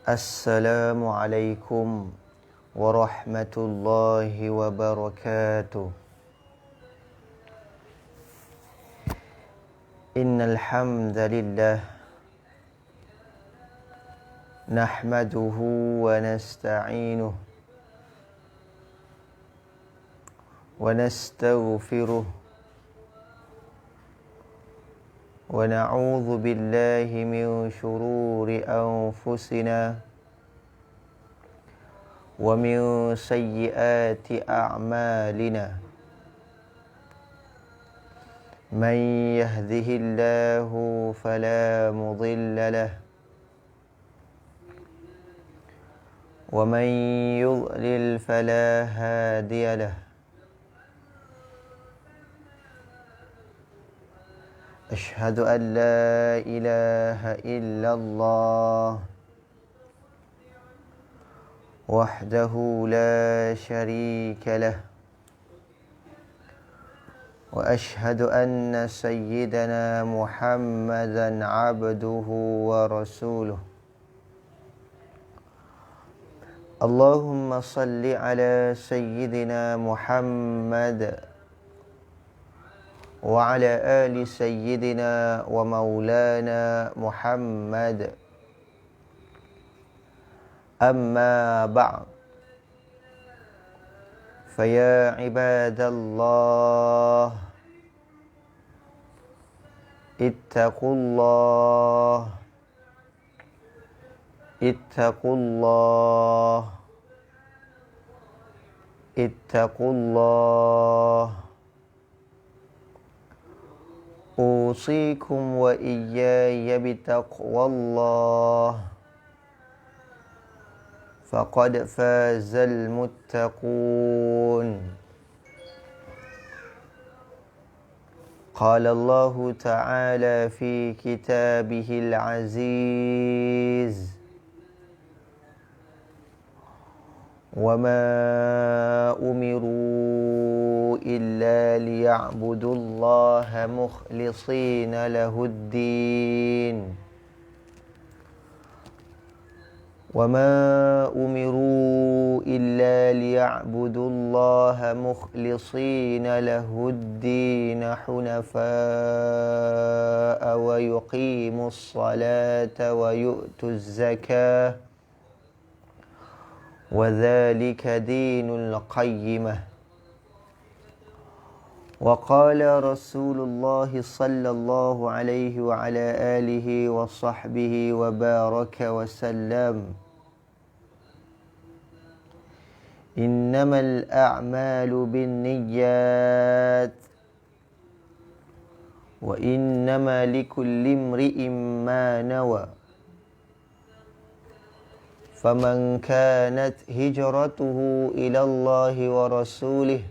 Assalamualaikum warahmatullahi wabarakatuh. Innal hamdalillah nahmaduhu wa nasta'inuhu wa nastaghfiruh wa na'udzu billahi min shururi anfusina wa min sayyiati a'malina. Man yahdihillahu fala mudilla lahu wa man yudlil fala hadiya lahu. Ashhadu an la ilaha illallah wahdahu la sharika lah wa ashhadu anna sayyidana Muhammadan abduhu wa rasuluh. Allahumma salli ala sayyidina Muhammad wa ala ali sayyidina wa maulana Muhammad. Amma ba'd. Faya ibadallah, ittaqullah, ittaqullah, ittaqullah. Usikum wa iyaya bitaqwallah, faqad fazal muttaqun. Qala Allah Ta'ala fi kitabihil aziz, wa ma umiru illa liya'budullaha mukhlishina lahuddin. وَمَا أُمِرُوا إِلَّا لِيَعْبُدُوا اللَّهَ مُخْلِصِينَ لَهُ الدِّينَ حُنَفَاءَ وَيُقِيمُوا الصَّلَاةَ وَيُؤْتُوا الزَّكَاةَ وَذَلِكَ دِينُ الْقَيِّمَةِ. وقال رسول الله صلى الله عليه وعلى آله وصحبه وبارك وسلم: إنما الأعمال بالنيات وإنما لكل امرئ ما نوى. فمن كانت هجرته إلى الله ورسوله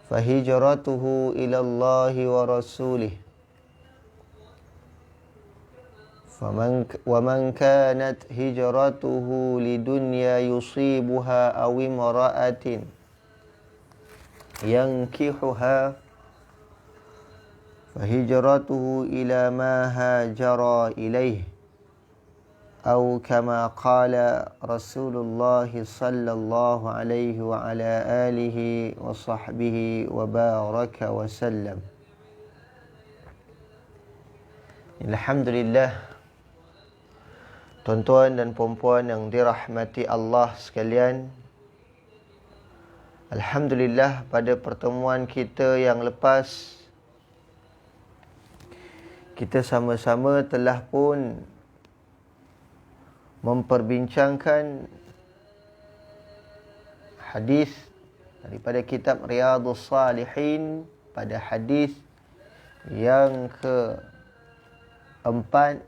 فهجرته إلى الله ورسوله. ومن كانت هجرته لدنيا يصيبها أو امرأة ينكحها فهجرته إلى ما هاجر إليه، أو كما قال رسول الله صلى الله عليه وعلى آله وصحبه وبارك وسلم. Alhamdulillah, tuan-tuan dan puan-puan yang dirahmati Allah sekalian, alhamdulillah pada pertemuan kita yang lepas kita sama-sama telah pun memperbincangkan hadis daripada kitab Riyadhus Salihin pada hadis yang keempat,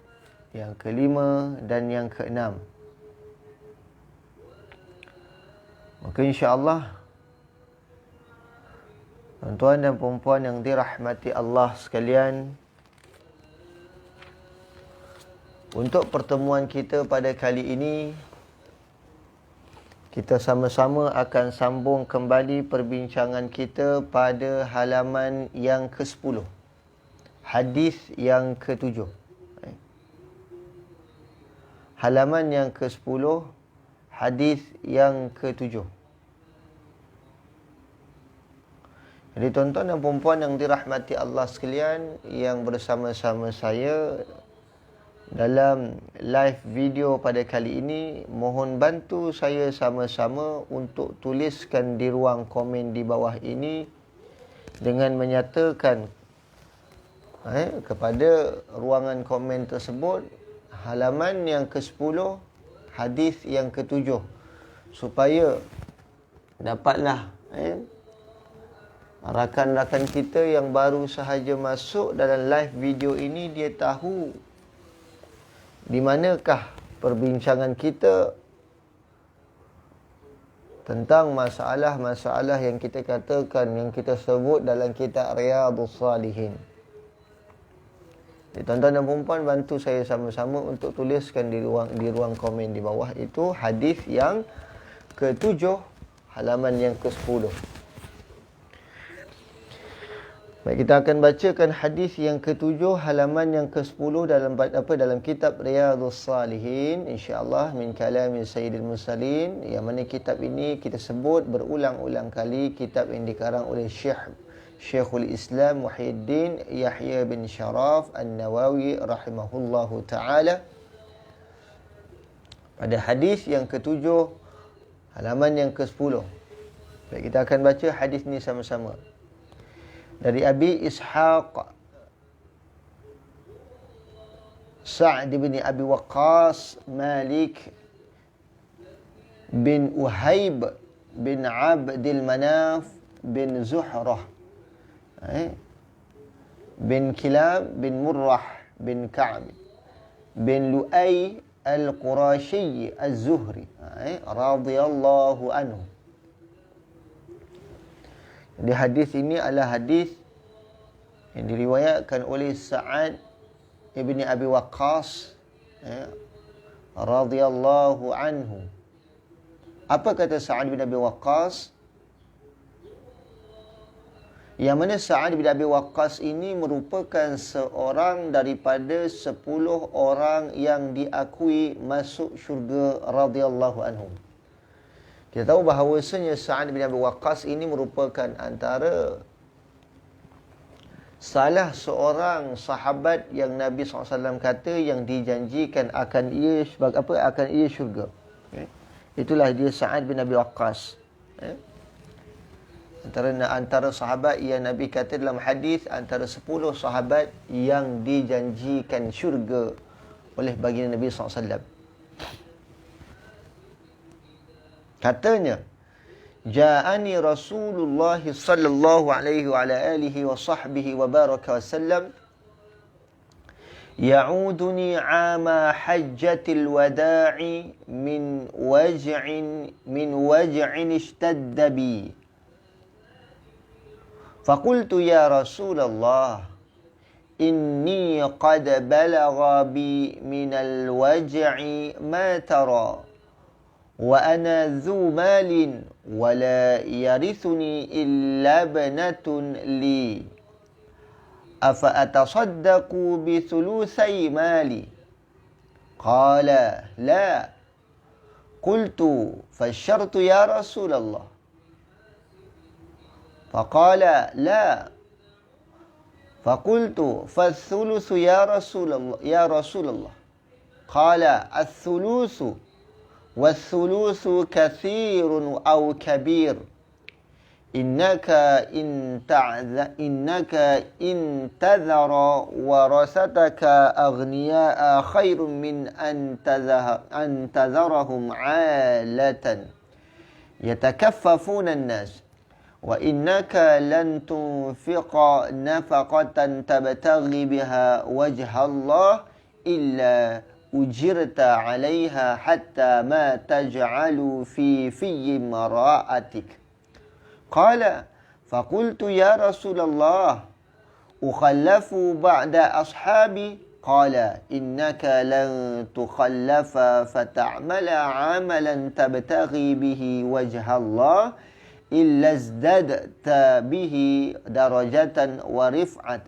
yang kelima dan yang keenam. Maka insya-Allah tuan-tuan dan puan-puan yang dirahmati Allah sekalian, untuk pertemuan kita pada kali ini, kita sama-sama akan sambung kembali perbincangan kita pada halaman yang ke-10, hadis yang ke-7. halaman yang ke-10, hadis yang ke-7. Jadi tuan-tuan dan puan-puan yang dirahmati Allah sekalian, yang bersama-sama saya dalam live video pada kali ini, mohon bantu saya sama-sama untuk tuliskan di ruang komen di bawah ini dengan menyatakan kepada ruangan komen tersebut halaman yang ke-10, hadis yang ke-7, supaya dapatlah rakan-rakan kita yang baru sahaja masuk dalam live video ini, dia tahu di manakah perbincangan kita tentang masalah-masalah yang kita katakan, yang kita sebut dalam kitab Riyadhus Salihin. Jadi, tuan-tuan dan puan-puan, bantu saya sama-sama untuk tuliskan di ruang komen di bawah itu hadis yang ke-7, halaman yang ke-10. Baik, kita akan bacakan hadis yang ke-7, halaman yang ke-10 dalam kitab Riyadhus Salihin, insya-Allah, min kalami Sayyidil Mursalin, yang mana kitab ini kita sebut berulang-ulang kali, kitab yang dikarang oleh Syekhul Islam Muhyiddin Yahya bin Sharaf An-Nawawi rahimahullahu taala. Pada hadis yang ke-7, halaman yang ke-10. Baik, kita akan baca hadis ini sama-sama. Dari Abi Ishaq Sa'd bin Abi Waqqas Malik bin Uhaib bin Abdil Manaf bin Zuhrah bin Kilab bin Murrah bin Ka'b bin Lu'ay al-Qurashi az-Zuhri radhiyallahu anhu. Jadi hadis ini adalah hadis yang diriwayatkan oleh Sa'ad ibni Abi Waqqas radhiyallahu anhu. Apa kata Sa'ad bin Abi Waqqas? Yang mana Sa'ad bin Abi Waqqas ini merupakan seorang daripada 10 orang yang diakui masuk syurga radhiyallahu anhum. Kita tahu bahawasanya Sa'ad bin Abi Waqqas ini merupakan antara salah seorang sahabat yang Nabi SAW kata yang dijanjikan akan ia sebagai apa? Akan ia syurga. Itulah dia Sa'ad bin Abi Waqqas. Antara sahabat yang Nabi kata dalam hadis, antara 10 sahabat yang dijanjikan syurga oleh baginda Nabi SAW. Katanya, Ja'ani Rasulullah sallallahu alaihi wa ala alihi wa sahbihi wa baraka wasallam ya'uduni 'ama hajjatil wada'i min waj'in ishtadda bi. Faqultu ya Rasulullah inni qad balagha bi minal waj'i ma tara. وأنا ذو مال ولا يرثني إلا ابنة لي أفأتصدق بثلثي مالي؟ قال لا. قلت فالشرط يا رسول الله؟ فقال لا. فقلت فالثلث يا رسول الله؟ قال الثلث والثلث كثير أو كبير إنك إن تذر ورثتك أغنياء خير من أن تذرهم عالة يتكففون الناس وإنك لن تنفق نفقة تبتغي بها وجه الله إلا أجرت عليها حتى ما تجعل في امرأتك. قال فقلت يا رسول الله أخلف بعد أصحابي؟ قال إنك لن تخلف فتعمل عملا تبتغي به وجه الله إلا ازددت به درجة ورفعة.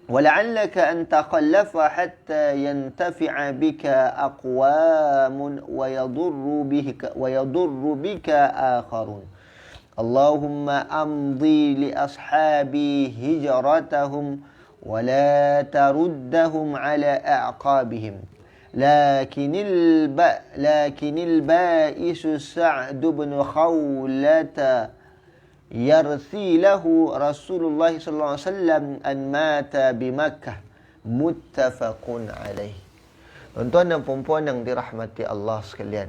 ولعلك أن تخلف حتى ينتفع بك أقوام ويضر بك آخرون اللهم أمضي لأصحابي هجرتهم ولا تردهم على أعقابهم لكن البائس سعد بن خولة يرثي له رسول الله صلى الله عليه وسلم أن مات بمكة متفق عليه. Tuan-tuan dan puan-puan yang dirahmati Allah sekalian,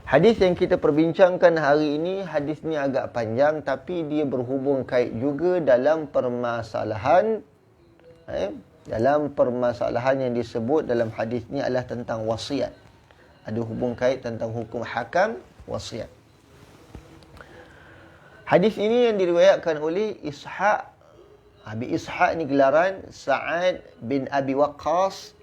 hadis yang kita perbincangkan hari ini, hadis ni agak panjang tapi dia berhubung kait juga dalam permasalahan yang disebut dalam hadis ni adalah tentang wasiat. Ada hubung kait tentang hukum hakam wasiat. Hadis ini yang diriwayatkan oleh Ishaq. Abi Ishaq ni gelaran Sa'ad bin Abi Waqqas,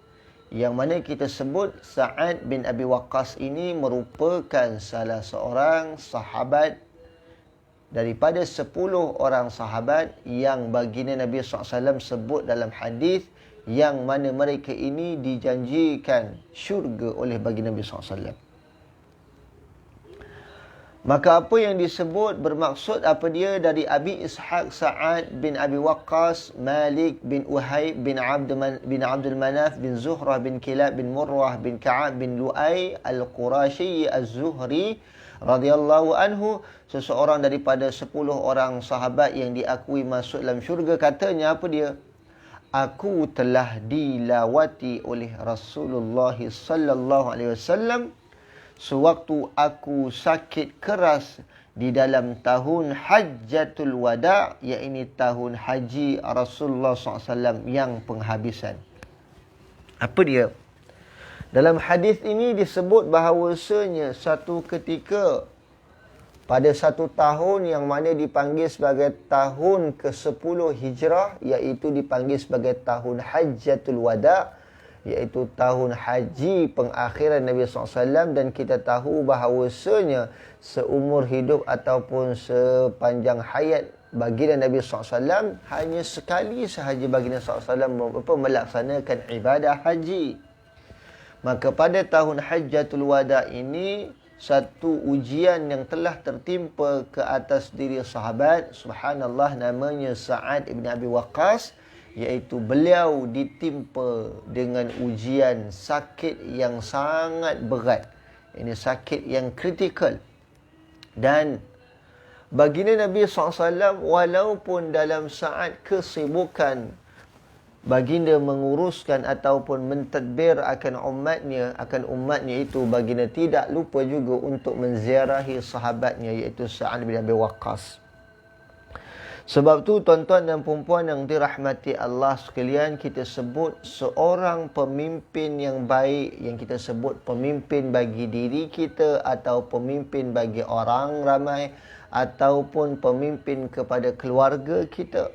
yang mana kita sebut Sa'ad bin Abi Waqqas ini merupakan salah seorang sahabat daripada 10 orang sahabat yang baginda Nabi SAW sebut dalam hadis, yang mana mereka ini dijanjikan syurga oleh baginda Nabi SAW. Maka apa yang disebut bermaksud apa dia? Dari Abi Ishaq Sa'ad bin Abi Waqqas, Malik bin Uhayb bin Abdul Manaf bin Zuhrah bin Kilab bin Murrah bin Ka'ab bin Lu'ay Al-Qurashi Az-Zuhri radhiyallahu anhu, seseorang daripada 10 orang sahabat yang diakui masuk dalam syurga. Katanya apa dia? Aku telah dilawati oleh Rasulullah sallallahu alaihi wasallam sewaktu aku sakit keras di dalam tahun Hajjatul Wada', iaitu tahun haji Rasulullah SAW yang penghabisan. Apa dia? Dalam hadis ini disebut bahawasanya satu ketika pada satu tahun yang mana dipanggil sebagai tahun ke-10 Hijrah, iaitu dipanggil sebagai tahun Hajjatul Wada', iaitu tahun haji pengakhiran Nabi SAW, dan kita tahu bahawasanya seumur hidup ataupun sepanjang hayat baginda Nabi SAW hanya sekali sahaja baginda SAW melaksanakan ibadah haji. Maka pada tahun Hajjatul Wada' ini satu ujian yang telah tertimpa ke atas diri sahabat, subhanallah, namanya Sa'ad ibn Abi Waqqas, iaitu beliau ditimpa dengan ujian sakit yang sangat berat. Ini sakit yang kritikal. Dan baginda Nabi SAW, walaupun dalam saat kesibukan baginda menguruskan ataupun mentadbir akan umatnya itu, baginda tidak lupa juga untuk menziarahi sahabatnya, iaitu Sa'ad bin Abi Waqqas. Sebab tu tuan-tuan dan puan-puan yang dirahmati Allah sekalian, kita sebut seorang pemimpin yang baik, yang kita sebut pemimpin bagi diri kita atau pemimpin bagi orang ramai ataupun pemimpin kepada keluarga kita,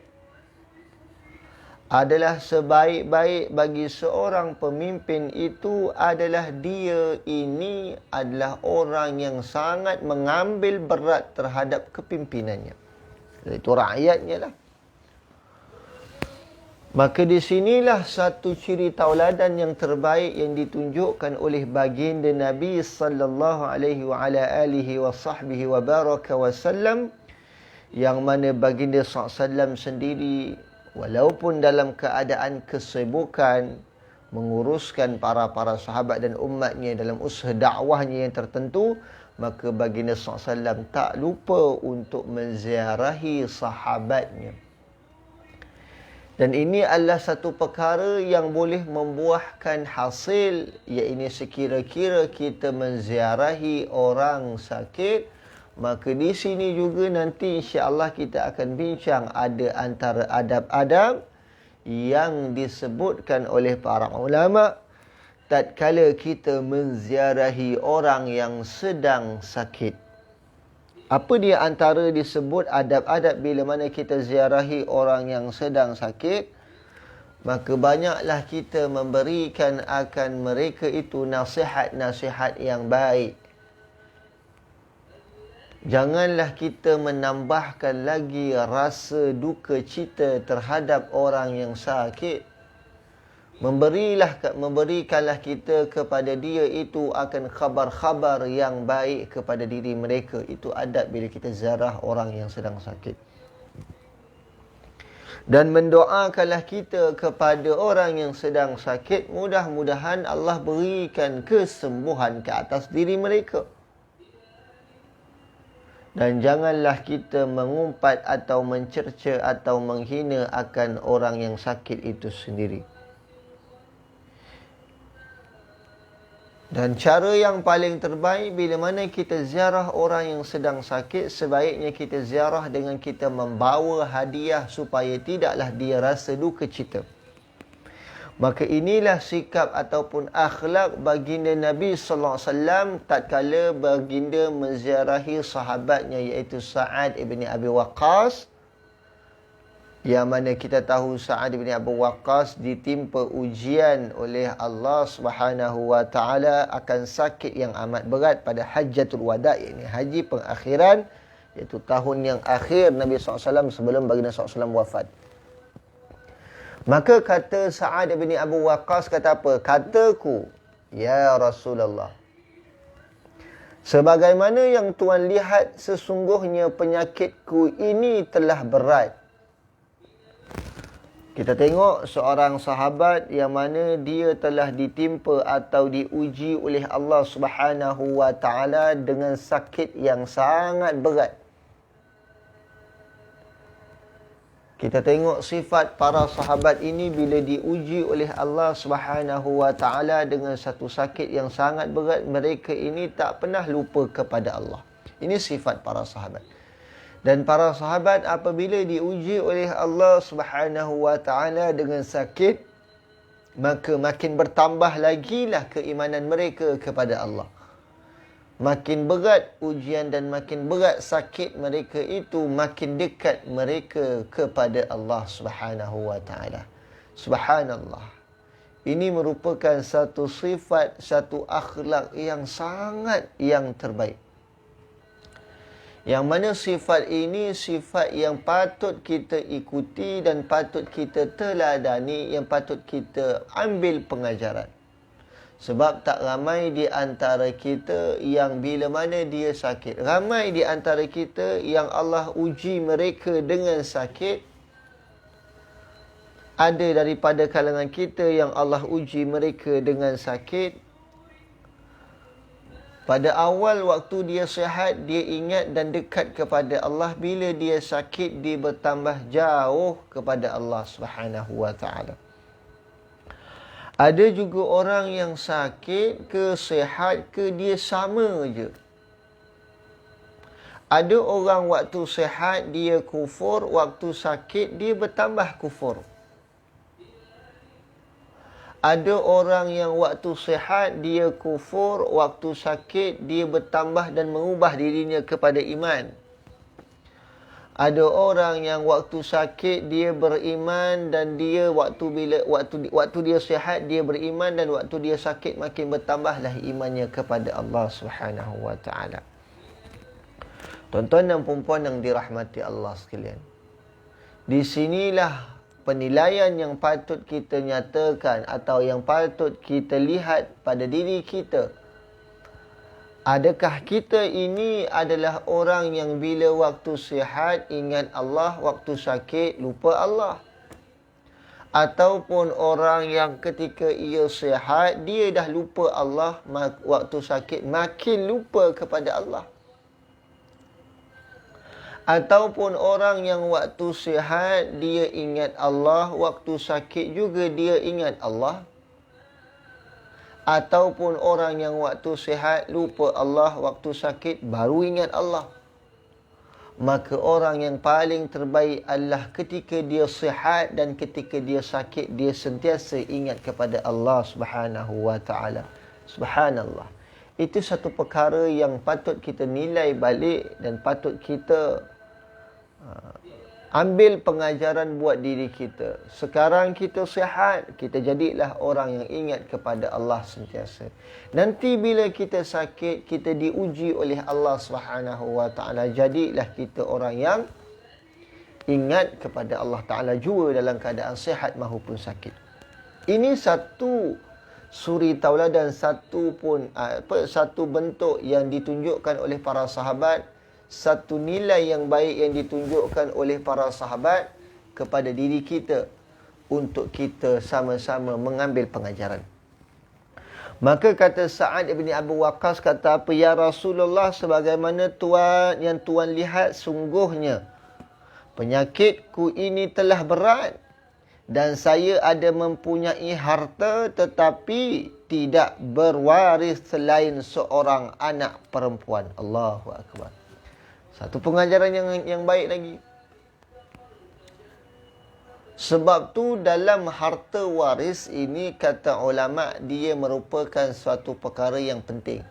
adalah sebaik-baik bagi seorang pemimpin itu adalah dia ini adalah orang yang sangat mengambil berat terhadap kepimpinannya, iaitu rakyatnya lah. Maka di sinilah satu ciri tauladan yang terbaik yang ditunjukkan oleh baginda Nabi sallallahu alaihi wa ala alihi wa sahbihi wa baraka wasallam, yang mana baginda SAW sendiri walaupun dalam keadaan kesibukan menguruskan para sahabat dan umatnya dalam usaha dakwahnya yang tertentu, maka baginda SAW tak lupa untuk menziarahi sahabatnya. Dan ini adalah satu perkara yang boleh membuahkan hasil, iaitu sekira-kira kita menziarahi orang sakit, maka di sini juga nanti insya-Allah kita akan bincang ada antara adab-adab yang disebutkan oleh para ulama tatkala kita menziarahi orang yang sedang sakit. Apa dia antara disebut adab-adab bila mana kita ziarahi orang yang sedang sakit? Maka banyaklah kita memberikan akan mereka itu nasihat-nasihat yang baik. Janganlah kita menambahkan lagi rasa duka cita terhadap orang yang sakit. Memberikanlah kita kepada dia itu akan khabar-khabar yang baik kepada diri mereka. Itu adab bila kita ziarah orang yang sedang sakit. Dan mendoakanlah kita kepada orang yang sedang sakit. Mudah-mudahan Allah berikan kesembuhan ke atas diri mereka. Dan janganlah kita mengumpat atau mencerca atau menghina akan orang yang sakit itu sendiri. Dan cara yang paling terbaik bila mana kita ziarah orang yang sedang sakit, sebaiknya kita ziarah dengan kita membawa hadiah supaya tidaklah dia rasa duka cita. Maka inilah sikap ataupun akhlak baginda Nabi sallallahu alaihi wasallam tatkala baginda menziarahi sahabatnya iaitu Sa'ad ibn Abi Waqqas, yang mana kita tahu Sa'ad ibn Abi Waqqas ditimpa ujian oleh Allah Subhanahu wa taala akan sakit yang amat berat pada Hajjatul Wada', iaitu haji pengakhiran, iaitu tahun yang akhir Nabi sallallahu alaihi wasallam sebelum baginda sallallahu alaihi wasallam wafat. Maka kata Sa'ad bin Abu Waqqas, kata apa? Kataku, ya Rasulullah, sebagaimana yang Tuan lihat, sesungguhnya penyakitku ini telah berat. Kita tengok seorang sahabat yang mana dia telah ditimpa atau diuji oleh Allah Subhanahu wa taala dengan sakit yang sangat berat. Kita tengok sifat para sahabat ini bila diuji oleh Allah Subhanahu wa taala dengan satu sakit yang sangat berat, mereka ini tak pernah lupa kepada Allah. Ini sifat para sahabat. Dan para sahabat apabila diuji oleh Allah Subhanahu wa taala dengan sakit, maka makin bertambah lagilah keimanan mereka kepada Allah. Makin berat ujian dan makin berat sakit mereka itu, makin dekat mereka kepada Allah Subhanahu wa taala. Subhanallah. Ini merupakan satu sifat, satu akhlak yang sangat yang terbaik. Yang mana sifat ini sifat yang patut kita ikuti dan patut kita teladani, yang patut kita ambil pengajaran. Sebab tak ramai di antara kita yang bila mana dia sakit. Ramai di antara kita yang Allah uji mereka dengan sakit. Ada daripada kalangan kita yang Allah uji mereka dengan sakit. Pada awal waktu dia sihat, dia ingat dan dekat kepada Allah. Bila dia sakit, dia bertambah jauh kepada Allah Subhanahu wa taala. Ada juga orang yang sakit ke sihat ke dia sama je. Ada orang waktu sihat dia kufur, waktu sakit dia bertambah kufur. Ada orang yang waktu sihat dia kufur, waktu sakit dia bertambah dan mengubah dirinya kepada iman. Ada orang yang waktu sakit dia beriman dan dia waktu dia sihat dia beriman, dan waktu dia sakit makin bertambahlah imannya kepada Allah Subhanahu wa taala. Tuan-tuan dan puan-puan yang dirahmati Allah sekalian. Di sinilah penilaian yang patut kita nyatakan atau yang patut kita lihat pada diri kita. Adakah kita ini adalah orang yang bila waktu sihat ingat Allah, waktu sakit lupa Allah? Ataupun orang yang ketika ia sihat, dia dah lupa Allah, waktu sakit makin lupa kepada Allah? Ataupun orang yang waktu sihat, dia ingat Allah, waktu sakit juga dia ingat Allah? Ataupun orang yang waktu sihat lupa Allah, waktu sakit baru ingat Allah? Maka orang yang paling terbaik adalah ketika dia sihat dan ketika dia sakit, dia sentiasa ingat kepada Allah Subhanahu wa taala. Subhanallah. Itu satu perkara yang patut kita nilai balik dan patut kita Ambil pengajaran buat diri kita. Sekarang kita sihat, kita jadilah orang yang ingat kepada Allah sentiasa. Nanti bila kita sakit, kita diuji oleh Allah SWT. Jadilah kita orang yang ingat kepada Allah Ta'ala juga dalam keadaan sihat maupun sakit. Ini satu suri tauladan, satu bentuk yang ditunjukkan oleh para sahabat, satu nilai yang baik yang ditunjukkan oleh para sahabat kepada diri kita untuk kita sama-sama mengambil pengajaran. Maka kata Sa'ad bin Abu Waqqas, kata apa? Ya Rasulullah, sebagaimana yang Tuan lihat, sungguhnya penyakitku ini telah berat dan saya ada mempunyai harta tetapi tidak berwaris selain seorang anak perempuan. Allahu Akbar. Satu pengajaran yang baik lagi. Sebab tu dalam harta waris ini, kata ulama, dia merupakan suatu perkara yang penting.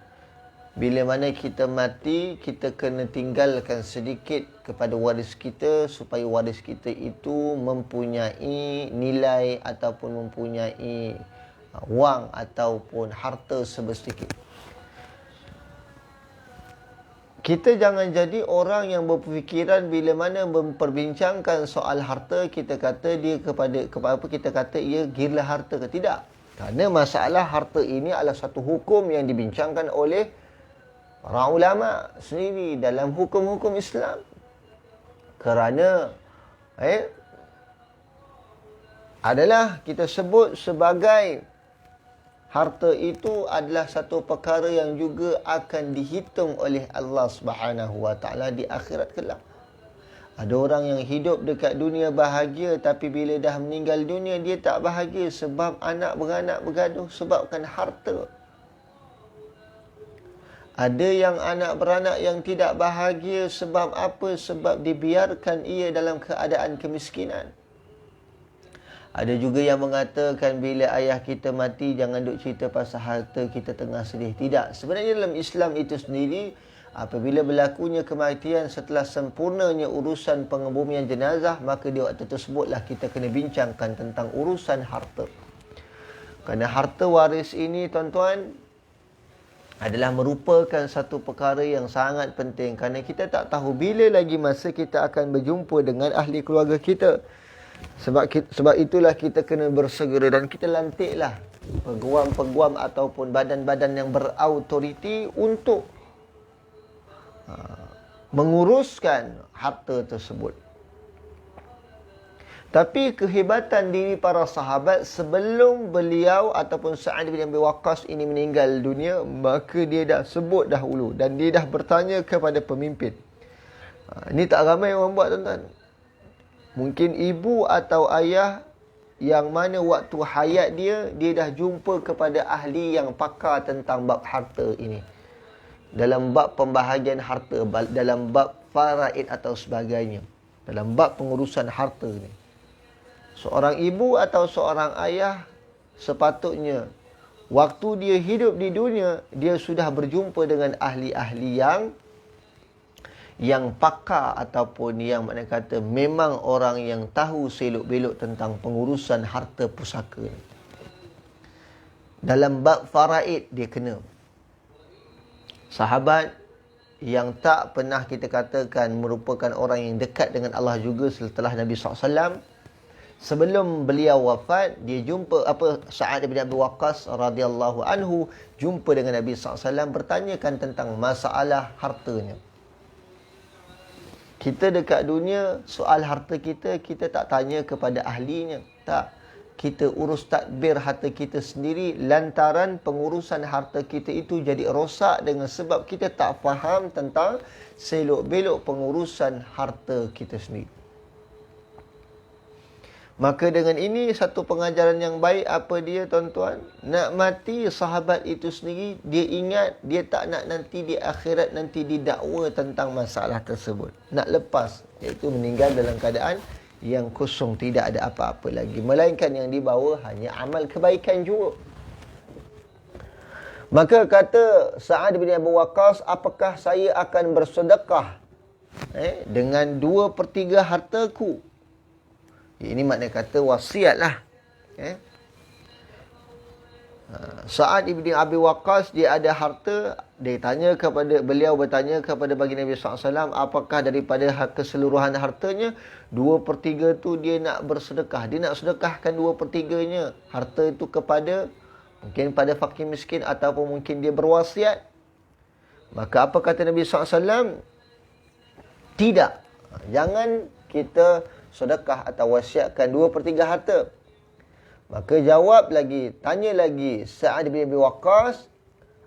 Bila mana kita mati, kita kena tinggalkan sedikit kepada waris kita supaya waris kita itu mempunyai nilai ataupun mempunyai wang ataupun harta sedikit. Kita jangan jadi orang yang berfikiran bila mana memperbincangkan soal harta, kita kata dia kepada apa, kita kata ia gila harta ke tidak. Kerana masalah harta ini adalah satu hukum yang dibincangkan oleh para ulama sendiri dalam hukum-hukum Islam. Kerana adalah kita sebut sebagai harta itu adalah satu perkara yang juga akan dihitung oleh Allah Subhanahu Wa Taala di akhirat kelak. Ada orang yang hidup dekat dunia bahagia, tapi bila dah meninggal dunia dia tak bahagia sebab anak beranak bergaduh sebabkan harta. Ada yang anak beranak yang tidak bahagia sebab apa? Sebab dibiarkan ia dalam keadaan kemiskinan. Ada juga yang mengatakan bila ayah kita mati, jangan duk cerita pasal harta, kita tengah sedih. Tidak. Sebenarnya dalam Islam itu sendiri, apabila berlakunya kematian setelah sempurnanya urusan pengebumian jenazah, maka di waktu tersebutlah kita kena bincangkan tentang urusan harta. Kerana harta waris ini, tuan-tuan, adalah merupakan satu perkara yang sangat penting. Kerana kita tak tahu bila lagi masa kita akan berjumpa dengan ahli keluarga kita. Sebab itulah kita kena bersegera dan kita lantiklah peguam-peguam ataupun badan-badan yang berautoriti untuk menguruskan harta tersebut. Tapi kehebatan diri para sahabat, sebelum beliau ataupun Sa'ad bin Abi Waqqas ini meninggal dunia, maka dia dah sebut dahulu dan dia dah bertanya kepada pemimpin. Ini tak ramai orang buat, tuan-tuan. Mungkin ibu atau ayah yang mana waktu hayat dia dah jumpa kepada ahli yang pakar tentang bab harta ini. Dalam bab pembahagian harta, dalam bab faraid atau sebagainya. Dalam bab pengurusan harta ini. Seorang ibu atau seorang ayah sepatutnya waktu dia hidup di dunia, dia sudah berjumpa dengan ahli-ahli yang pakar ataupun yang mana kata memang orang yang tahu selok-belok tentang pengurusan harta pusaka. Dalam bab faraid dia kena. Sahabat yang tak pernah kita katakan merupakan orang yang dekat dengan Allah juga setelah Nabi SAW, sebelum beliau wafat, dia jumpa Sa'ad bin Abi Waqqas radhiyallahu anhu jumpa dengan Nabi SAW, bertanyakan tentang masalah hartanya. Kita dekat dunia, soal harta kita tak tanya kepada ahlinya. Tak. Kita urus tadbir harta kita sendiri, lantaran pengurusan harta kita itu jadi rosak dengan sebab kita tak faham tentang selok-belok pengurusan harta kita sendiri. Maka dengan ini satu pengajaran yang baik apa dia, tuan-tuan? Nak mati sahabat itu sendiri, dia ingat, dia tak nak nanti di akhirat nanti didakwa tentang masalah tersebut. Nak lepas, iaitu meninggal dalam keadaan yang kosong, tidak ada apa-apa lagi. Melainkan yang dibawa hanya amal kebaikan juga. Maka kata Sa'ad bin Abu Waqqas, apakah saya akan bersedekah dengan 2/3 hartaku. Ini makna kata wasiat lah. Sa'ad ibn Abi Waqqas, dia ada harta. Beliau bertanya kepada baginda Nabi SAW, apakah daripada keseluruhan hartanya 2/3 tu dia nak bersedekah. Dia nak sedekahkan 2/3-nya harta itu kepada, mungkin pada fakir miskin, ataupun mungkin dia berwasiat. Maka apa kata Nabi SAW? Tidak. Jangan kita sedekah atau wasiatkan 2/3 harta. Maka tanya lagi Sa'ad bin Abi Waqqas,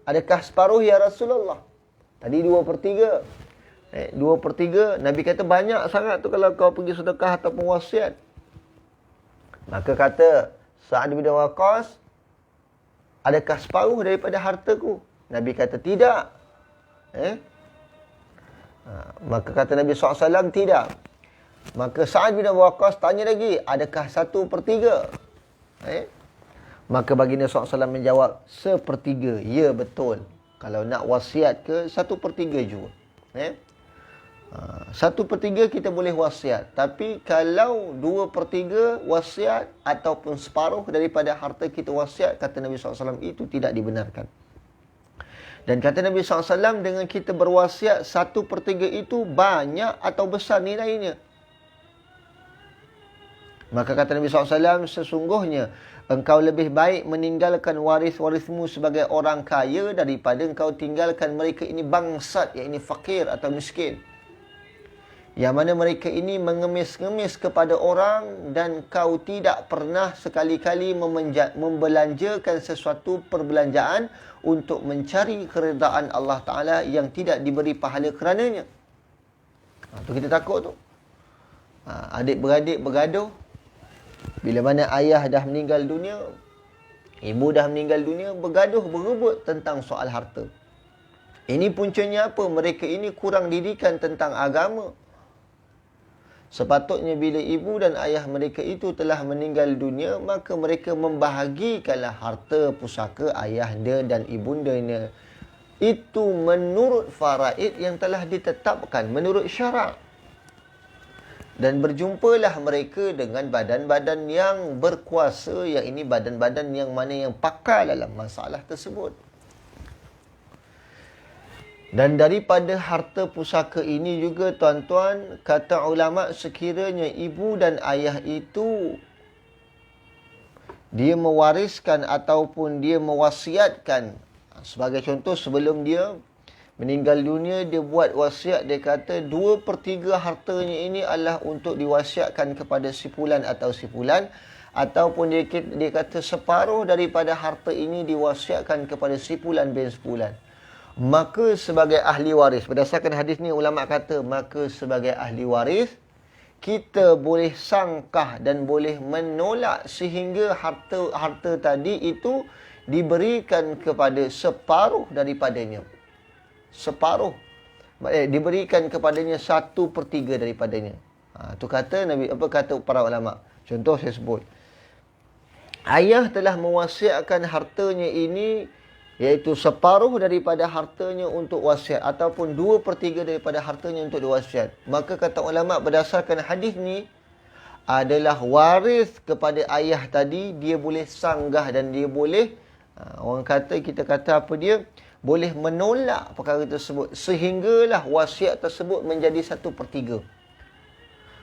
adakah separuh ya Rasulullah? Tadi 2/3. 2/3, Nabi kata banyak sangat tu kalau kau pergi sedekah ataupun wasiat. Maka kata Sa'ad bin Abi Waqqas, adakah separuh daripada hartaku? Nabi kata tidak. Maka kata Nabi SAW, tidak. Maka Sa'ad bin Abi Waqqas tanya lagi, adakah 1/3? Maka baginda SAW menjawab, 1/3. Ya, betul. Kalau nak wasiat ke 1/3 juga. 1/3 kita boleh wasiat. Tapi kalau 2/3 wasiat ataupun separuh daripada harta kita wasiat, kata Nabi SAW, itu tidak dibenarkan. Dan kata Nabi SAW, dengan kita berwasiat 1/3 itu banyak atau besar nilainya. Maka kata Nabi SAW, sesungguhnya engkau lebih baik meninggalkan waris-warismu sebagai orang kaya daripada engkau tinggalkan mereka ini bangsat, iaitu fakir atau miskin. Yang mana mereka ini mengemis-ngemis kepada orang dan kau tidak pernah sekali-kali membelanjakan sesuatu perbelanjaan untuk mencari keredaan Allah Ta'ala yang tidak diberi pahala kerananya. Tu kita takut tu. Adik-beradik bergaduh. Bila mana ayah dah meninggal dunia, ibu dah meninggal dunia, bergaduh, berebut tentang soal harta. Ini puncanya apa? Mereka ini kurang didikan tentang agama. Sepatutnya bila ibu dan ayah mereka itu telah meninggal dunia, maka mereka membahagikanlah harta pusaka ayahnya dan ibundanya. Itu menurut faraid yang telah ditetapkan, menurut syarak. Dan berjumpalah mereka dengan badan-badan yang berkuasa, yang ini badan-badan yang mana yang pakar dalam masalah tersebut. Dan daripada harta pusaka ini juga, tuan-tuan, kata ulama, sekiranya ibu dan ayah itu dia mewariskan ataupun dia mewasiatkan, sebagai contoh, sebelum dia meninggal dunia, dia buat wasiat, dia kata 2/3 hartanya ini adalah untuk diwasiatkan kepada si fulan atau si fulan, ataupun dia kata separuh daripada harta ini diwasiatkan kepada si fulan bin fulan. Maka sebagai ahli waris, berdasarkan hadis ni ulama kata, maka sebagai ahli waris kita boleh sangkah dan boleh menolak sehingga harta tadi itu diberikan kepada separuh daripadanya. Separuh. Diberikan kepadanya 1/3 daripadanya. Tu kata Nabi, apa kata para ulama. Contoh saya sebut. Ayah telah mewasiatkan hartanya ini, iaitu separuh daripada hartanya untuk wasiat, ataupun 2/3 daripada hartanya untuk diwasiat. Maka kata ulama, berdasarkan hadis ni, adalah waris kepada ayah tadi, dia boleh sanggah dan dia boleh, orang kata, kita kata apa dia, boleh menolak perkara tersebut sehinggalah wasiat tersebut menjadi 1/3.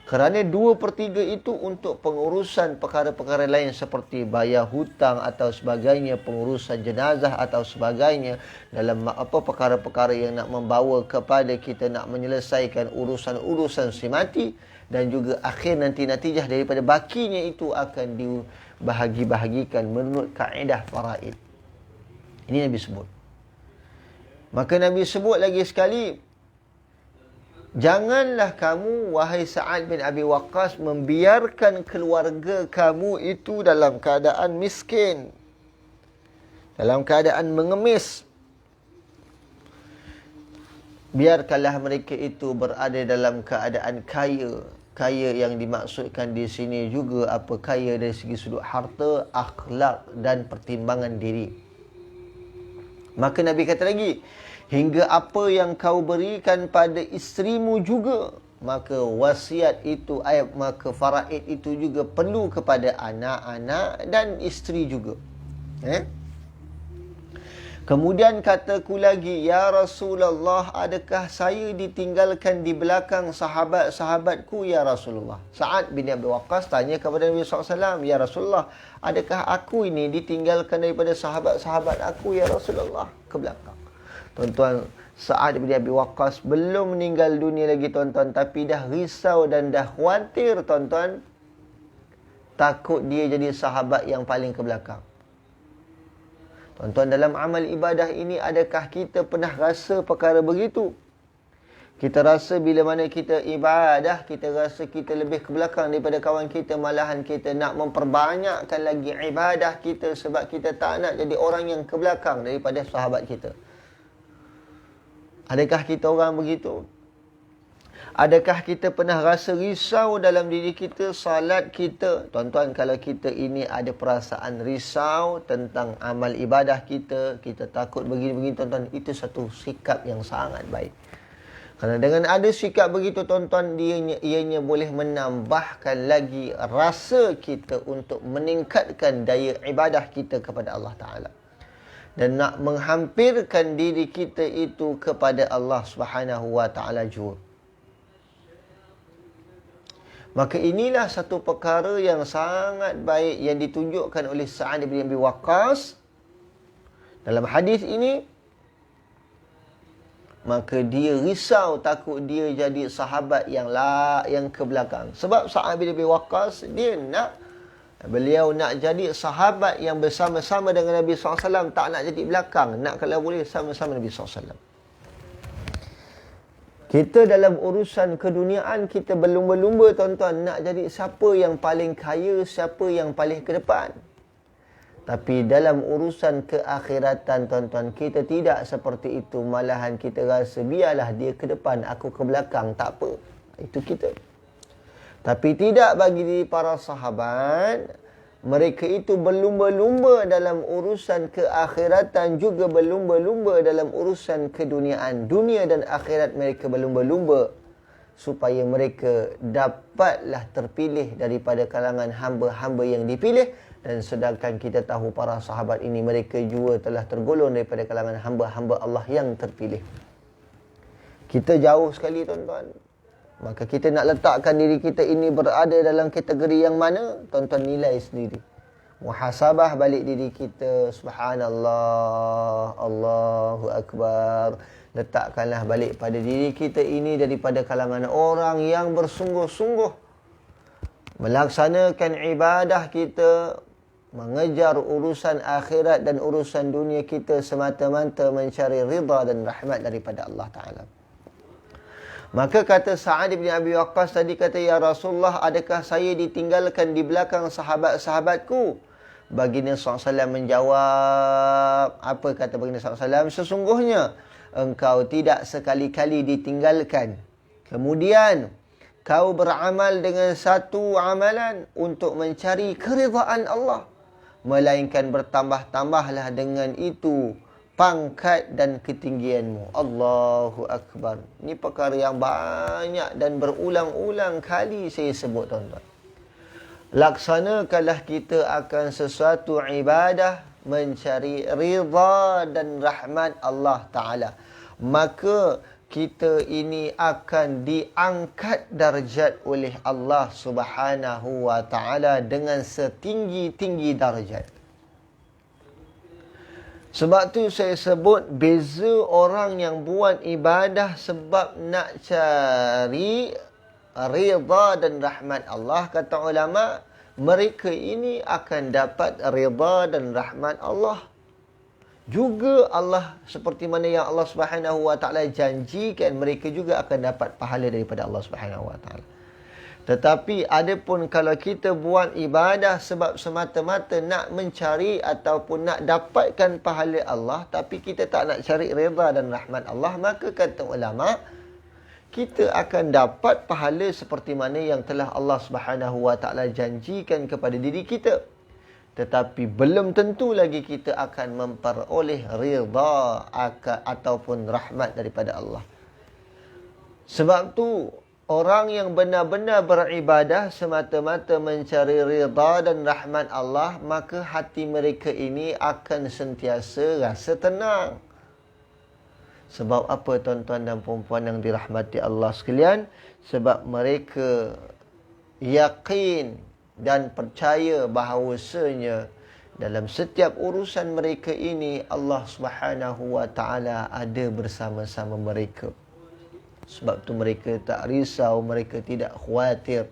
Kerana 2/3 itu untuk pengurusan perkara-perkara lain seperti bayar hutang atau sebagainya, pengurusan jenazah atau sebagainya, dalam perkara-perkara yang nak membawa kepada kita nak menyelesaikan urusan-urusan si mati, dan juga akhir nanti natijah daripada bakinya itu akan dibahagi-bahagikan menurut kaedah faraid. Ini Nabi sebut. Maka Nabi sebut lagi sekali, janganlah kamu, wahai Sa'ad bin Abi Waqqas, membiarkan keluarga kamu itu dalam keadaan miskin, dalam keadaan mengemis. Biarkanlah mereka itu berada dalam keadaan kaya. Kaya yang dimaksudkan di sini juga apa? Kaya dari segi sudut harta, akhlak dan pertimbangan diri. Maka Nabi kata lagi, hingga apa yang kau berikan pada isterimu juga, maka wasiat itu, maka faraid itu juga perlu kepada anak-anak dan isteri juga. Kemudian kataku lagi, ya Rasulullah, adakah saya ditinggalkan di belakang sahabat-sahabatku, ya Rasulullah? Sa'ad bin Abi Waqqas tanya kepada Nabi SAW, ya Rasulullah, adakah aku ini ditinggalkan daripada sahabat-sahabat aku, ya Rasulullah, ke belakang? Tuan-tuan, Sa'ad bin Abi Waqqas belum meninggal dunia lagi, tuan-tuan, tapi dah risau dan dah khawatir, tuan-tuan. Takut dia jadi sahabat yang paling ke belakang. Tuan-tuan, dalam amal ibadah ini, adakah kita pernah rasa perkara begitu? Kita rasa bila mana kita ibadah, kita rasa kita lebih ke belakang daripada kawan kita. Malahan kita nak memperbanyakkan lagi ibadah kita sebab kita tak nak jadi orang yang ke belakang daripada sahabat kita. Adakah kita orang begitu? Adakah kita pernah rasa risau dalam diri kita, salat kita? Tuan-tuan, kalau kita ini ada perasaan risau tentang amal ibadah kita, kita takut begini-begini, tuan-tuan, itu satu sikap yang sangat baik. Kerana dengan ada sikap begitu, tuan-tuan, ianya boleh menambahkan lagi rasa kita untuk meningkatkan daya ibadah kita kepada Allah Ta'ala. Dan nak menghampirkan diri kita itu kepada Allah Subhanahu Wa Ta'ala juga. Maka inilah satu perkara yang sangat baik yang ditunjukkan oleh Sa'ad bin Abi Waqqas dalam hadis ini. Maka dia risau, takut dia jadi sahabat yang ke belakang. Sebab Sa'ad bin Abi Waqqas, beliau nak jadi sahabat yang bersama-sama dengan Nabi SAW. Tak nak jadi belakang. Nak kalau boleh sama-sama Nabi SAW. Kita dalam urusan keduniaan, kita berlumba-lumba, tuan-tuan, nak jadi siapa yang paling kaya, siapa yang paling ke depan. Tapi dalam urusan keakhiratan, tuan-tuan, kita tidak seperti itu. Malahan kita rasa, biarlah dia ke depan, aku ke belakang, tak apa. Itu kita. Tapi tidak bagi diri para sahabat. Mereka itu berlumba-lumba dalam urusan keakhiratan, juga berlumba-lumba dalam urusan keduniaan. Dunia dan akhirat mereka berlumba-lumba supaya mereka dapatlah terpilih daripada kalangan hamba-hamba yang dipilih. Dan sedangkan kita tahu para sahabat ini, mereka juga telah tergolong daripada kalangan hamba-hamba Allah yang terpilih. Kita jauh sekali, tuan-tuan. Maka kita nak letakkan diri kita ini berada dalam kategori yang mana? Tuan-tuan nilai sendiri. Muhasabah balik diri kita. Subhanallah, Allahu Akbar. Letakkanlah balik pada diri kita ini daripada kalangan orang yang bersungguh-sungguh melaksanakan ibadah kita, mengejar urusan akhirat dan urusan dunia kita semata-mata mencari ridha dan rahmat daripada Allah Ta'ala. Maka kata Sa'ad bin Abi Waqqas tadi, kata, ya Rasulullah, adakah saya ditinggalkan di belakang sahabat-sahabatku? Baginda SAW menjawab, apa kata baginda SAW? Sesungguhnya engkau tidak sekali-kali ditinggalkan. Kemudian kau beramal dengan satu amalan untuk mencari keridhaan Allah, melainkan bertambah-tambahlah dengan itu pangkat dan ketinggianmu. Allahu Akbar. Ini perkara yang banyak dan berulang-ulang kali saya sebut, tuan-tuan. Laksanakanlah kita akan sesuatu ibadah mencari ridha dan rahmat Allah Ta'ala. Maka kita ini akan diangkat darjat oleh Allah Subhanahu Wa Ta'ala dengan setinggi-tinggi darjat. Sebab tu saya sebut beza orang yang buat ibadah sebab nak cari ridha dan rahmat Allah. Kata ulama, mereka ini akan dapat ridha dan rahmat Allah. Juga Allah, seperti mana yang Allah Subhanahu Wa Ta'ala janjikan, mereka juga akan dapat pahala daripada Allah Subhanahu Wa Ta'ala. Tetapi adapun kalau kita buat ibadah sebab semata-mata nak mencari ataupun nak dapatkan pahala Allah, tapi kita tak nak cari redha dan rahmat Allah, maka kata ulama, kita akan dapat pahala seperti mana yang telah Allah Subhanahu Wa Ta'ala janjikan kepada diri kita. tetapi belum tentu lagi kita akan memperoleh ridha ataupun rahmat daripada Allah. Sebab tu orang yang benar-benar beribadah semata-mata mencari ridha dan rahmat Allah, maka hati mereka ini akan sentiasa rasa tenang. Sebab apa tuan-tuan dan puan-puan yang dirahmati Allah sekalian? Sebab mereka yakin dan percaya bahawasanya dalam setiap urusan mereka ini Allah Subhanahu wa taala ada bersama-sama mereka. Sebab tu mereka tak risau, mereka tidak khawatir.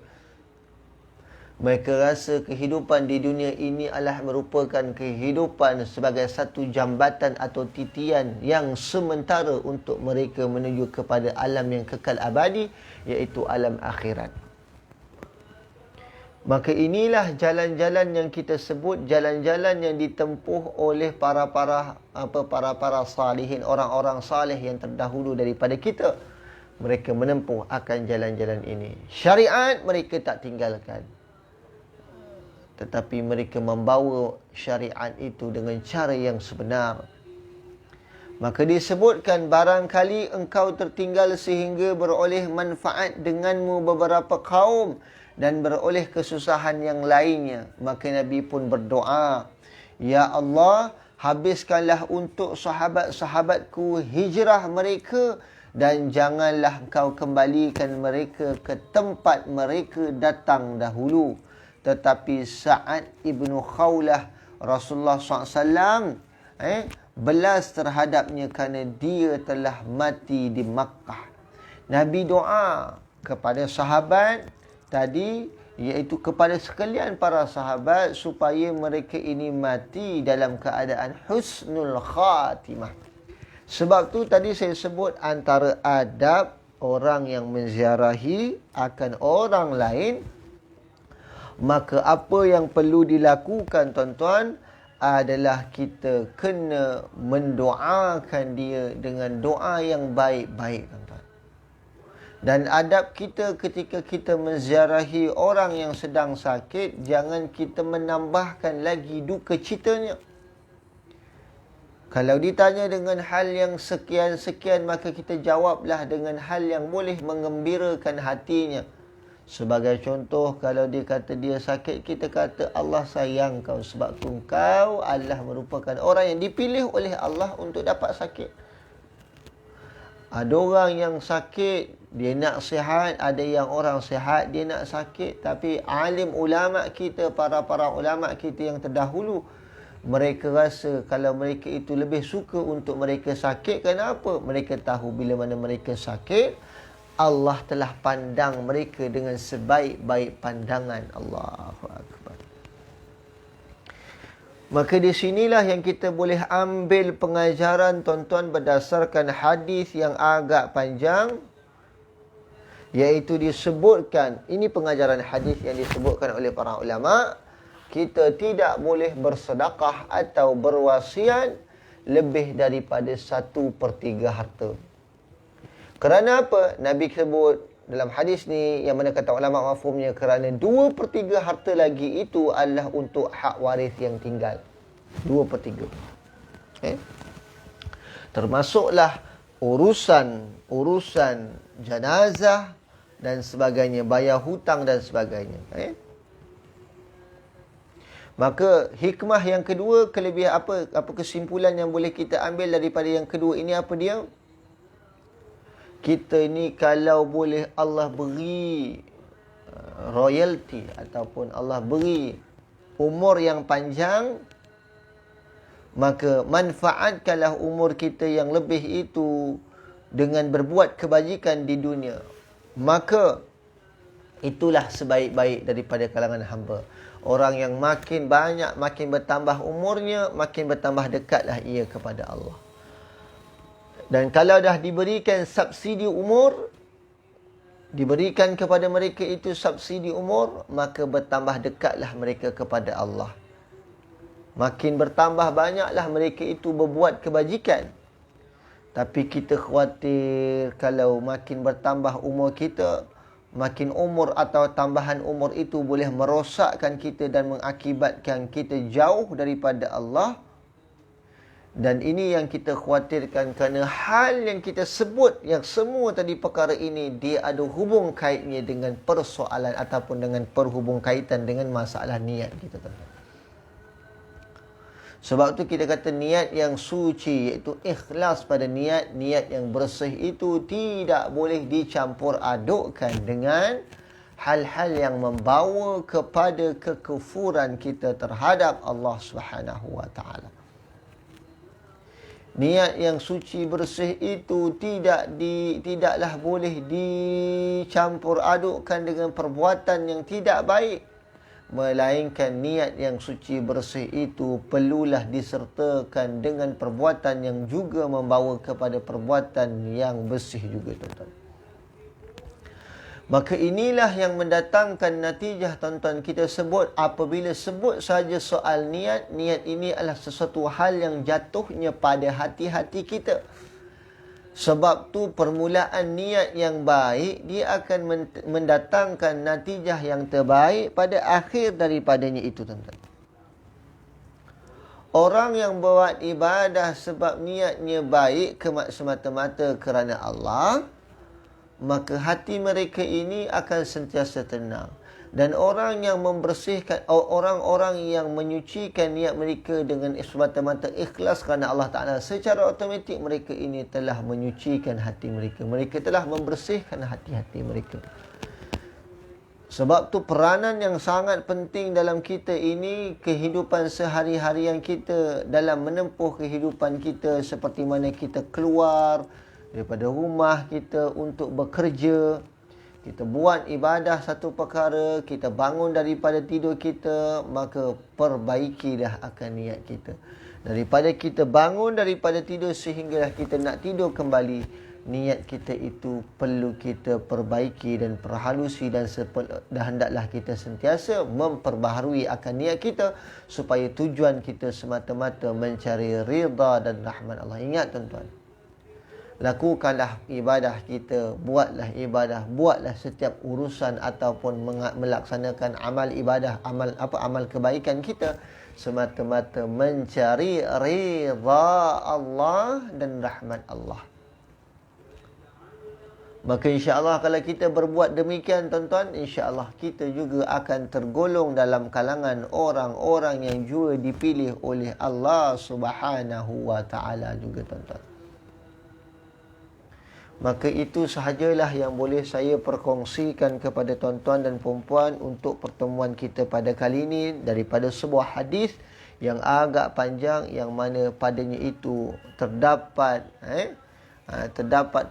Mereka rasa kehidupan di dunia ini adalah merupakan kehidupan sebagai satu jambatan atau titian yang sementara untuk mereka menuju kepada alam yang kekal abadi, iaitu alam akhirat. Maka inilah jalan-jalan yang kita sebut jalan-jalan yang ditempuh oleh para salihin, orang-orang salih yang terdahulu daripada kita. Mereka menempuh akan jalan-jalan ini. Syariat mereka tak tinggalkan, tetapi mereka membawa syariat itu dengan cara yang sebenar. Maka disebutkan, barangkali engkau tertinggal sehingga beroleh manfaat denganmu beberapa kaum dan beroleh kesusahan yang lainnya. Maka Nabi pun berdoa, Ya Allah, habiskanlah untuk sahabat-sahabatku hijrah mereka dan janganlah engkau kembalikan mereka ke tempat mereka datang dahulu. Tetapi Sa'ad ibnu Khawlah, Rasulullah SAW belas terhadapnya kerana dia telah mati di Makkah. Nabi doa kepada sahabat tadi, iaitu kepada sekalian para sahabat, supaya mereka ini mati dalam keadaan husnul khatimah. Sebab tu tadi saya sebut antara adab orang yang menziarahi akan orang lain, maka apa yang perlu dilakukan tuan-tuan adalah kita kena mendoakan dia dengan doa yang baik-baik, tuan-tuan. Dan adab kita ketika kita menziarahi orang yang sedang sakit, jangan kita menambahkan lagi duka citanya. Kalau ditanya dengan hal yang sekian-sekian, maka kita jawablah dengan hal yang boleh menggembirakan hatinya. Sebagai contoh, kalau dia kata dia sakit, kita kata Allah sayang kau sebab kau adalah merupakan orang yang dipilih oleh Allah untuk dapat sakit. Ada orang yang sakit, dia nak sihat. Ada yang orang sihat, dia nak sakit. Tapi alim ulama kita, para ulama kita yang terdahulu, mereka rasa kalau mereka itu lebih suka untuk mereka sakit. Kenapa? Mereka tahu bila mana mereka sakit, Allah telah pandang mereka dengan sebaik-baik pandangan. Allahu Akbar. Maka di sinilah yang kita boleh ambil pengajaran, tuan-tuan, berdasarkan hadis yang agak panjang, iaitu disebutkan, ini pengajaran hadis yang disebutkan oleh para ulama, kita tidak boleh bersedekah atau berwasiat lebih daripada 1/3 harta. Kerana apa? Nabi sebut dalam hadis ni, yang mana kata ulama mafhumnya, kerana 2/3 harta lagi itu adalah untuk hak waris yang tinggal. 2/3. Termasuklah urusan jenazah dan sebagainya, bayar hutang dan sebagainya. Maka hikmah yang kedua, kelebihan apa kesimpulan yang boleh kita ambil daripada yang kedua ini, apa dia? Kita ni kalau boleh Allah beri royalty ataupun Allah beri umur yang panjang, maka manfaatkanlah umur kita yang lebih itu dengan berbuat kebajikan di dunia. Maka itulah sebaik-baik daripada kalangan hamba. Orang yang makin banyak, makin bertambah umurnya, makin bertambah dekatlah ia kepada Allah. Dan kalau dah diberikan subsidi umur, diberikan kepada mereka itu subsidi umur, maka bertambah dekatlah mereka kepada Allah. Makin bertambah banyaklah mereka itu berbuat kebajikan. Tapi kita khawatir kalau makin bertambah umur kita, makin umur atau tambahan umur itu boleh merosakkan kita dan mengakibatkan kita jauh daripada Allah. Dan ini yang kita khawatirkan kerana hal yang kita sebut, yang semua tadi perkara ini, dia ada hubung kaitnya dengan persoalan ataupun dengan perhubung kaitan dengan masalah niat kita. Sebab tu kita kata niat yang suci, iaitu ikhlas pada niat, niat yang bersih itu tidak boleh dicampur adukkan dengan hal-hal yang membawa kepada kekufuran kita terhadap Allah Subhanahu wa taala. Niat yang suci bersih itu tidaklah boleh dicampur adukkan dengan perbuatan yang tidak baik. Melainkan niat yang suci bersih itu perlulah disertakan dengan perbuatan yang juga membawa kepada perbuatan yang bersih juga, tuan-tuan. Maka inilah yang mendatangkan natijah, tuan-tuan. Kita sebut, apabila sebut saja soal niat, niat ini adalah sesuatu hal yang jatuhnya pada hati-hati kita. Sebab tu permulaan niat yang baik, dia akan mendatangkan natijah yang terbaik pada akhir daripadanya itu, tuan-tuan. Orang yang buat ibadah sebab niatnya baik semata-mata kerana Allah, maka hati mereka ini akan sentiasa tenang. Dan orang yang membersihkan, orang-orang yang menyucikan niat mereka dengan semata-mata ikhlas kerana Allah Ta'ala, secara automatik mereka ini telah menyucikan hati mereka. Mereka telah membersihkan hati-hati mereka. Sebab tu peranan yang sangat penting dalam kita ini, kehidupan sehari-harian kita, dalam menempuh kehidupan kita, seperti mana kita keluar daripada rumah kita untuk bekerja, kita buat ibadah satu perkara, kita bangun daripada tidur kita, maka perbaikilah akan niat kita. Daripada kita bangun daripada tidur sehinggalah kita nak tidur kembali, niat kita itu perlu kita perbaiki dan perhalusi, dan hendaklah kita sentiasa memperbaharui akan niat kita supaya tujuan kita semata-mata mencari ridha dan rahmat Allah. Ingat, tuan-tuan, lakukanlah ibadah kita, buatlah setiap urusan ataupun melaksanakan amal ibadah, amal kebaikan kita semata-mata mencari ridha Allah dan rahmat Allah. Maka insya-Allah kalau kita berbuat demikian, tuan-tuan, insya-Allah kita juga akan tergolong dalam kalangan orang-orang yang juga dipilih oleh Allah Subhanahu wa taala juga, tuan-tuan. Maka itu sahajalah yang boleh saya perkongsikan kepada tuan-tuan dan puan-puan untuk pertemuan kita pada kali ini, daripada sebuah hadis yang agak panjang, yang mana padanya itu terdapat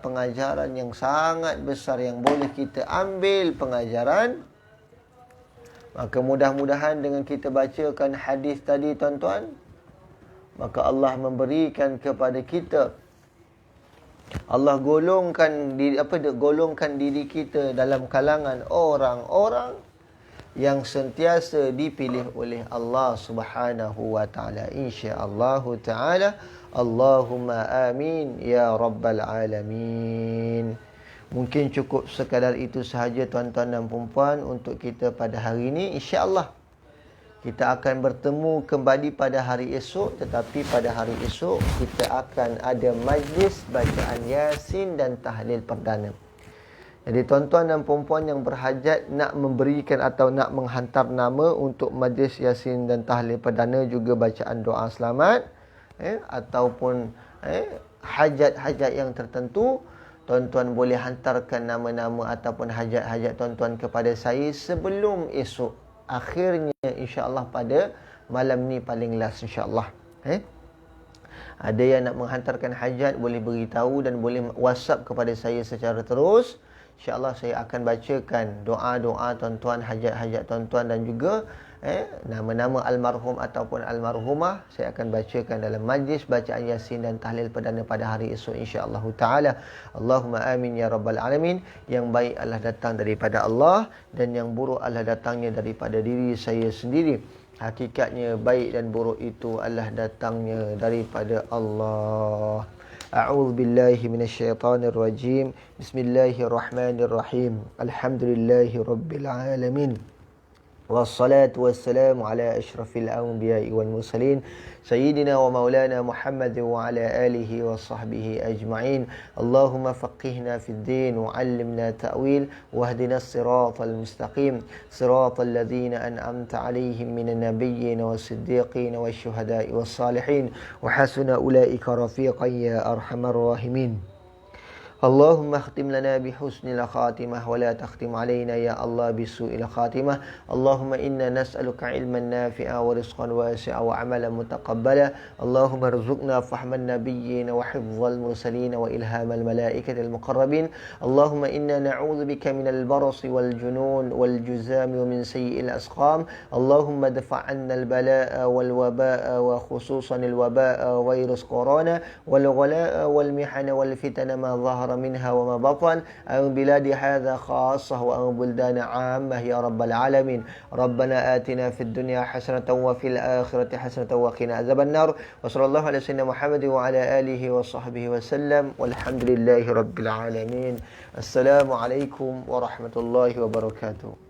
pengajaran yang sangat besar yang boleh kita ambil pengajaran. Maka mudah-mudahan dengan kita bacakan hadis tadi, tuan-tuan, maka Allah memberikan kepada kita, Allah golongkan diri kita dalam kalangan orang-orang yang sentiasa dipilih oleh Allah Subhanahu wa taala, insya-Allah taala. Allahumma amin ya rabbal alamin. Mungkin cukup sekadar itu sahaja, tuan-tuan dan puan-puan, untuk kita pada hari ini. Insya-Allah kita akan bertemu kembali pada hari esok, tetapi pada hari esok kita akan ada majlis bacaan Yasin dan tahlil perdana. Jadi tuan-tuan dan puan-puan yang berhajat nak memberikan atau nak menghantar nama untuk majlis Yasin dan tahlil perdana, juga bacaan doa selamat, ataupun hajat-hajat yang tertentu, tuan-tuan boleh hantarkan nama-nama ataupun hajat-hajat tuan-tuan kepada saya sebelum esok. Akhirnya insya-Allah pada malam ni paling last, insya-Allah. Ada yang nak menghantarkan hajat, boleh beritahu dan boleh WhatsApp kepada saya secara terus. InsyaAllah saya akan bacakan doa-doa tuan-tuan, hajat-hajat tuan-tuan, dan juga nama-nama almarhum ataupun almarhumah saya akan bacakan dalam majlis bacaan Yasin dan tahlil perdana pada hari esok, insya-Allah taala. Allahumma amin ya rabbal alamin. Yang baik adalah datang daripada Allah dan yang buruk adalah datangnya daripada diri saya sendiri. Hakikatnya baik dan buruk itu adalah datangnya daripada Allah. A'udzu billahi minasyaitonir rajim. Bismillahirrahmanirrahim. Alhamdulillahi rabbil alamin. Wassalatu wassalamu ala asyrafil anbiya'i wal mursalin sayyidina wa maulana Muhammad wa ala alihi wa sahbihi ajma'in. Allahumma faqihna fid din wa 'allimna ta'wil wahdinas siratal mustaqim siratal ladzina an'amta 'alaihim minan nabiyyin was-siddiqin wasyuhada'i was-salihin wa hasuna ulaika rafiqan ya arhamar rahimin. Allahumma khtim lana bihusnil khatimah wa la takhtim alaina ya Allah bisu'il khatimah. Allahumma inna nas'aluka ilman nafi'a wa rizqan wasi'a wa amalan mutaqabbala. Allahumma rzuqna fahman nabiyyin wa hifdzal mursalin wa ilhamal malaikatil muqarrabin. Allahumma inna na'udzubika minal barasi wal junun wal juzami wa min sayyi'il asqam. Allahumma dafa' 'anna al bala'a wal waba'a wa khususan al waba'a wa virus corona wal ghala'a wal mihana wal fitana ma dhahara منها وما بطن أو بلاد هذا خاصة أو بلدان عامة يا رب العالمين. ربنا آتنا في الدنيا حسنة وفي الآخرة حسنة وقنا عذاب النار. وصلى الله على سيدنا محمد وعلى آله وصحبه وسلم والحمد لله رب العالمين. السلام عليكم ورحمة الله وبركاته.